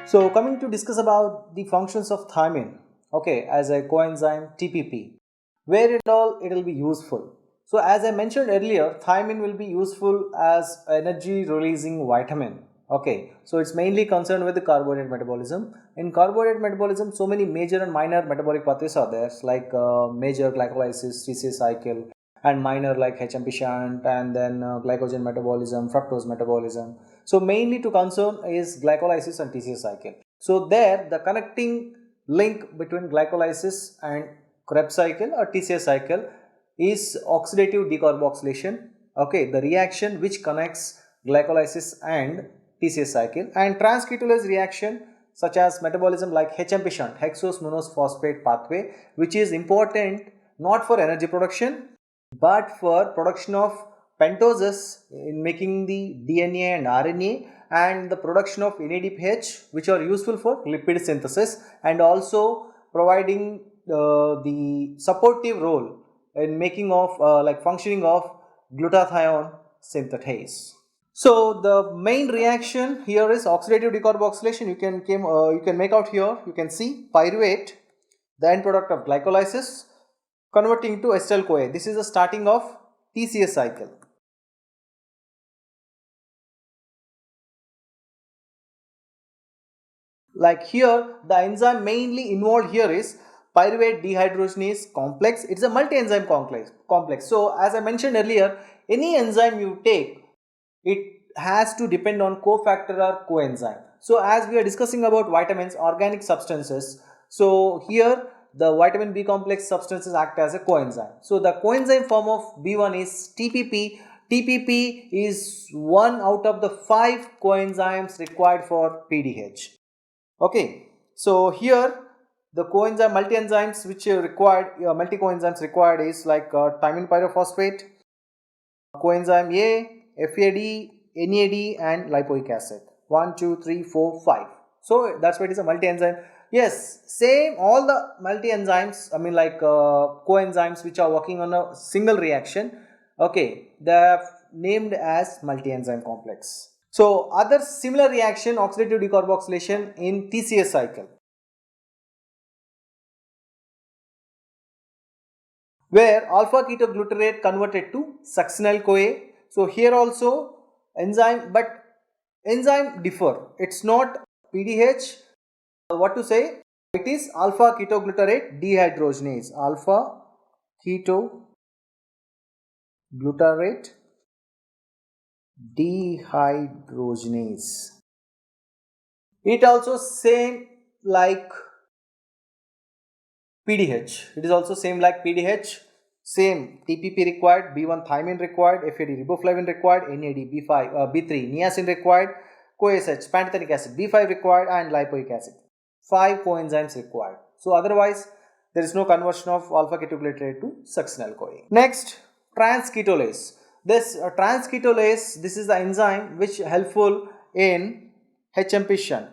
So coming to discuss about the functions of thiamine, okay, as a coenzyme TPP, where it will be useful. So as I mentioned earlier, thiamine will be useful as energy releasing vitamin. Okay, so it's mainly concerned with the carbohydrate metabolism. In carbohydrate metabolism, so many major and minor metabolic pathways are there, like major glycolysis, TCA cycle, and minor like HMP shunt, and then glycogen metabolism, fructose metabolism. So mainly to concern is glycolysis and TCA cycle. So there the connecting link between glycolysis and Krebs cycle or TCA cycle is oxidative decarboxylation. Okay, the reaction which connects glycolysis and TCA cycle, and transketolase reaction such as metabolism like HMP shunt, hexose monoose phosphate pathway, which is important not for energy production but for production of pentoses in making the DNA and RNA, and the production of NADPH, which are useful for lipid synthesis, and also providing the supportive role in making of like functioning of glutathione synthetase. So the main reaction here is oxidative decarboxylation. You can make out here. You can see pyruvate, the end product of glycolysis, converting to acetyl-CoA. This is the starting of TCA cycle. Like here, the enzyme mainly involved here is pyruvate dehydrogenase complex. It's a multi-enzyme complex. So as I mentioned earlier, any enzyme you take, it has to depend on cofactor or coenzyme. So as we are discussing about vitamins, organic substances, so here the vitamin B complex substances act as a coenzyme. So the coenzyme form of B1 is TPP. TPP is one out of the 5 coenzymes required for PDH. Okay, so here the coenzyme multi-enzymes which are required, multi-coenzymes required is like thiamine pyrophosphate, coenzyme A, FAD, NAD and lipoic acid. 1, 2, 3, 4, 5. So that's why it is a multi-enzyme. Yes, same all the multi-enzymes, I mean like coenzymes which are working on a single reaction, okay, they are named as multi-enzyme complex. So other similar reaction, oxidative decarboxylation in TCA cycle, where alpha ketoglutarate converted to succinyl-CoA. So here also enzyme, but enzyme differ. It's not PDH. What to say? It is alpha ketoglutarate dehydrogenase. Alpha ketoglutarate dehydrogenase. It also same like PDH. It is also same like PDH. Same TPP required, B1 thiamine required, FAD riboflavin required, NAD B3 niacin required, CoASH pantothenic acid B5 required, and lipoic acid. 5 coenzymes required. So otherwise there is no conversion of alpha ketoglutarate to succinyl-CoA. Next, transketolase. This transketolase, this is the enzyme which helpful in HMP shunt,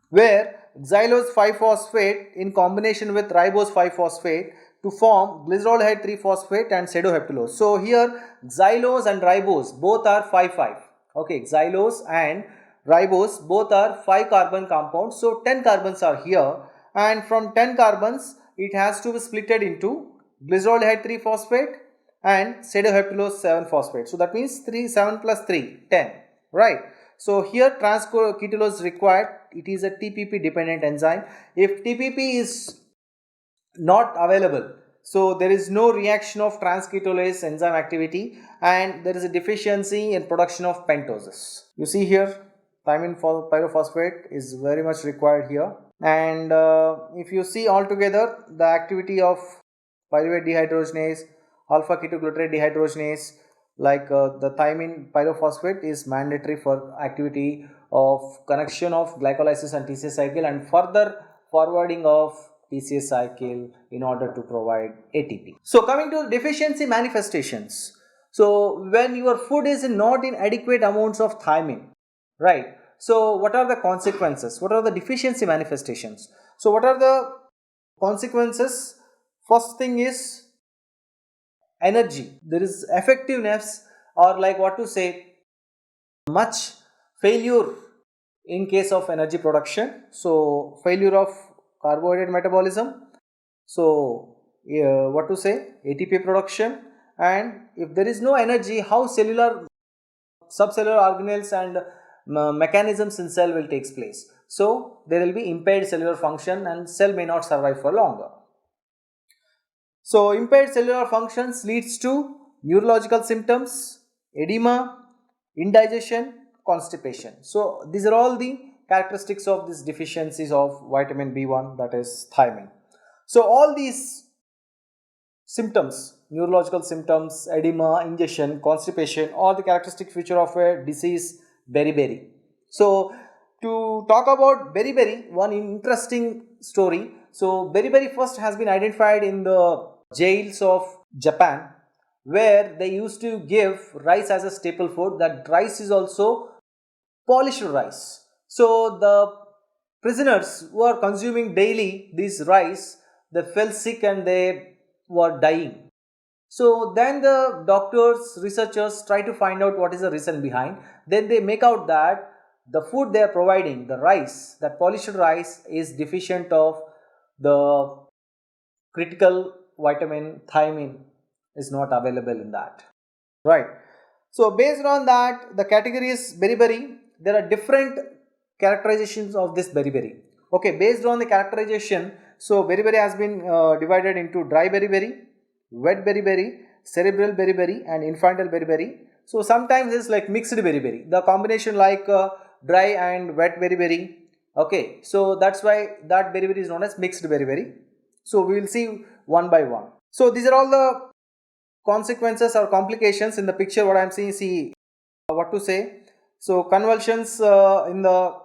where xylose 5-phosphate in combination with ribose 5-phosphate to form glyceroldehyde 3-phosphate and pseudoheptulose. So here xylose and ribose both are 5-5. Okay, xylose and ribose both are 5 carbon compounds. So 10 carbons are here, and from 10 carbons it has to be splitted into glyceroldehyde 3-phosphate and pseudoheptulose 7-phosphate. So that means 7 plus 3, 10, right? So here transketolase required. It is a TPP dependent enzyme. If TPP is not available, so there is no reaction of transketolase enzyme activity, and there is a deficiency in production of pentoses. You see here thiamine pyrophosphate is very much required here, and if you see altogether the activity of pyruvate dehydrogenase, alpha ketoglutarate dehydrogenase, like the thiamine pyrophosphate is mandatory for activity of connection of glycolysis and TCA cycle and further forwarding of TCA cycle in order to provide ATP. So coming to deficiency manifestations. So when your food is not in adequate amounts of thiamine, right? So what are the consequences? What are the deficiency manifestations? So what are the consequences? First thing is energy. There is effectiveness, or like what to say, much failure in case of energy production. So failure of carbohydrate metabolism. So what to say, ATP production, and if there is no energy, how cellular, subcellular organelles and mechanisms in cell will take place. So there will be impaired cellular function and cell may not survive for longer. So impaired cellular functions leads to neurological symptoms, edema, indigestion, constipation. So these are all the characteristics of these deficiencies of vitamin B1, that is thiamine. So all these symptoms, neurological symptoms, edema, indigestion, constipation, all the characteristic feature of a disease beriberi. So to talk about beriberi, one interesting story. So beriberi first has been identified in the jails of Japan, where they used to give rice as a staple food. That rice is also polished rice. So the prisoners who are consuming daily this rice, they fell sick and they were dying. So then the doctors, researchers try to find out what is the reason behind. Then they make out that the food they are providing, the rice, that polished rice, is deficient of the critical vitamin thiamine, is not available in that. Right. So based on that, the category is beriberi. There are different characterizations of this beriberi. Okay, based on the characterization, so beriberi has been divided into dry beriberi, wet beriberi, cerebral beriberi, and infantile beriberi. So sometimes it's like mixed beriberi, the combination like dry and wet beriberi. Okay, so that's why that beriberi is known as mixed beriberi. So we will see one by one. So these are all the consequences or complications in the picture. What I am seeing, see what to say. So convulsions in the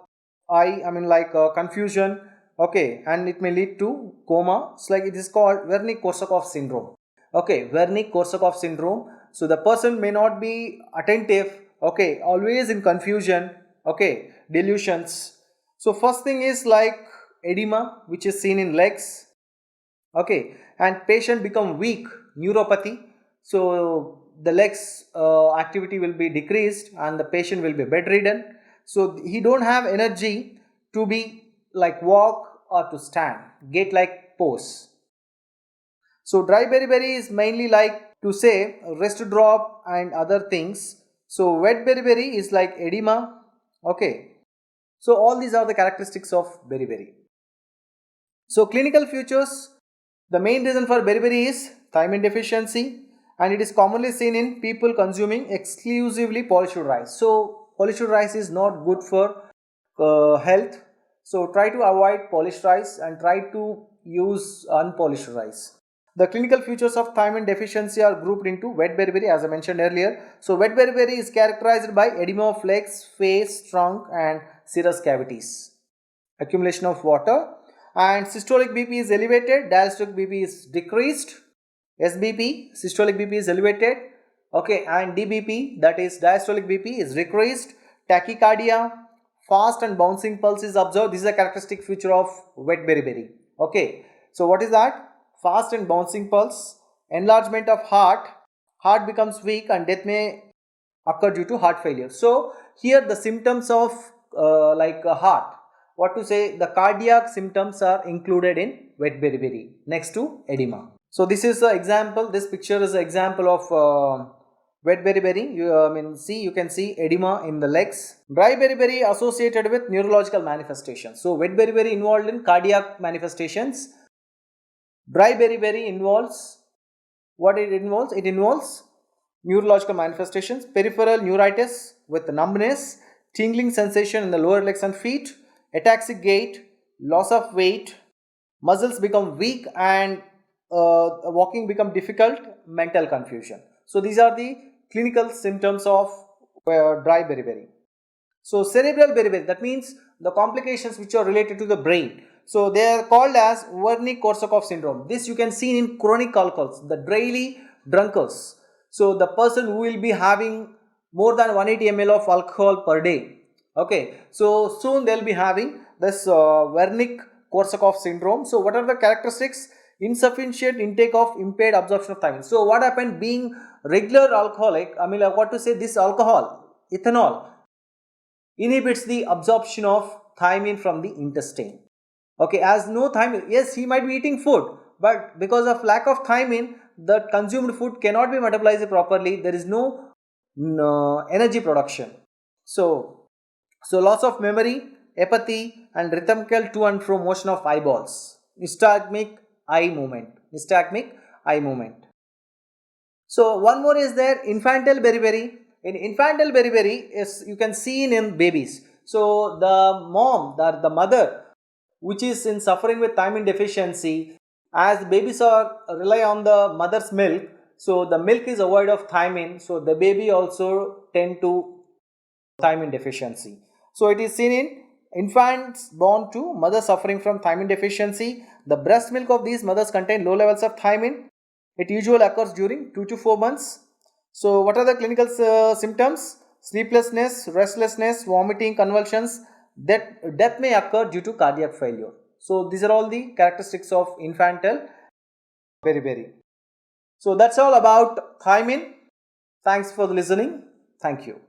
eye, I mean like confusion, okay, and it may lead to coma. It's like it is called 𝗓𝐺𝐻-Korsakoff syndrome. Okay, 𝗓𝐺𝐻-Korsakoff syndrome. So the person may not be attentive, okay, always in confusion, okay, delusions. So first thing is like edema, which is seen in legs, okay, and patient become weak, neuropathy. So the legs activity will be decreased and the patient will be bedridden. So he don't have energy to be like walk or to stand, gait like pose. So dry beriberi is mainly like to say rest drop and other things. So wet beriberi is like edema, okay. So all these are the characteristics of beriberi. So clinical features, the main reason for beriberi is thiamine deficiency, and it is commonly seen in people consuming exclusively polished rice. So polished rice is not good for health. So try to avoid polished rice and try to use unpolished rice. The clinical features of thiamine deficiency are grouped into wet beriberi, as I mentioned earlier. So wet beriberi is characterized by edema of legs, face, trunk and serous cavities, accumulation of water, and systolic BP is elevated, diastolic BP is decreased, SBP, systolic BP is elevated, okay, and DBP, that is diastolic BP, is decreased, tachycardia, fast and bouncing pulse is observed. This is a characteristic feature of wet beriberi. Okay, so what is that? Fast and bouncing pulse, enlargement of heart becomes weak and death may occur due to heart failure. So here the symptoms of like heart, what to say, the cardiac symptoms are included in wet beriberi next to edema. So this is an example, this picture is an example of wet beriberi. You can see edema in the legs. Dry beriberi associated with neurological manifestations. So wet beriberi involved in cardiac manifestations. Dry beriberi involves, what it involves? It involves neurological manifestations, peripheral neuritis with numbness, tingling sensation in the lower legs and feet, ataxic gait, loss of weight, muscles become weak and walking become difficult, mental confusion. So these are the clinical symptoms of dry beriberi. So cerebral beriberi, that means the complications which are related to the brain. So they are called as 𝗓𝐺𝐻-Korsakoff syndrome. This you can see in chronic alcohols, the daily drunkards. So the person who will be having more than 180 ml of alcohol per day. Okay, so soon they will be having this 𝗓𝐺𝐻-Korsakoff syndrome. So what are the characteristics? Insufficient intake of impaired absorption of thiamine. So what happened, being regular alcoholic, I mean what to say, this alcohol, ethanol, inhibits the absorption of thiamine from the intestine. Okay, as no thiamine, yes, he might be eating food, but because of lack of thiamine, the consumed food cannot be metabolized properly. There is no energy production. So loss of memory, apathy, and rhythmical to and fro motion of eyeballs. Nystagmic eye movement. Nystagmic eye movement. So one more is there, infantile beriberi. In infantile beriberi, is you can see in babies. So the mom, the mother, which is in suffering with thiamine deficiency, as babies are rely on the mother's milk, so the milk is void of thiamine, so the baby also tend to thiamine deficiency. So it is seen in infants born to mother suffering from thiamine deficiency. The breast milk of these mothers contain low levels of thiamine. It usually occurs during 2 to 4 months. So what are the clinical symptoms? Sleeplessness, restlessness, vomiting, convulsions. Death may occur due to cardiac failure. So these are all the characteristics of infantile beriberi. So that's all about thiamine. Thanks for listening. Thank you.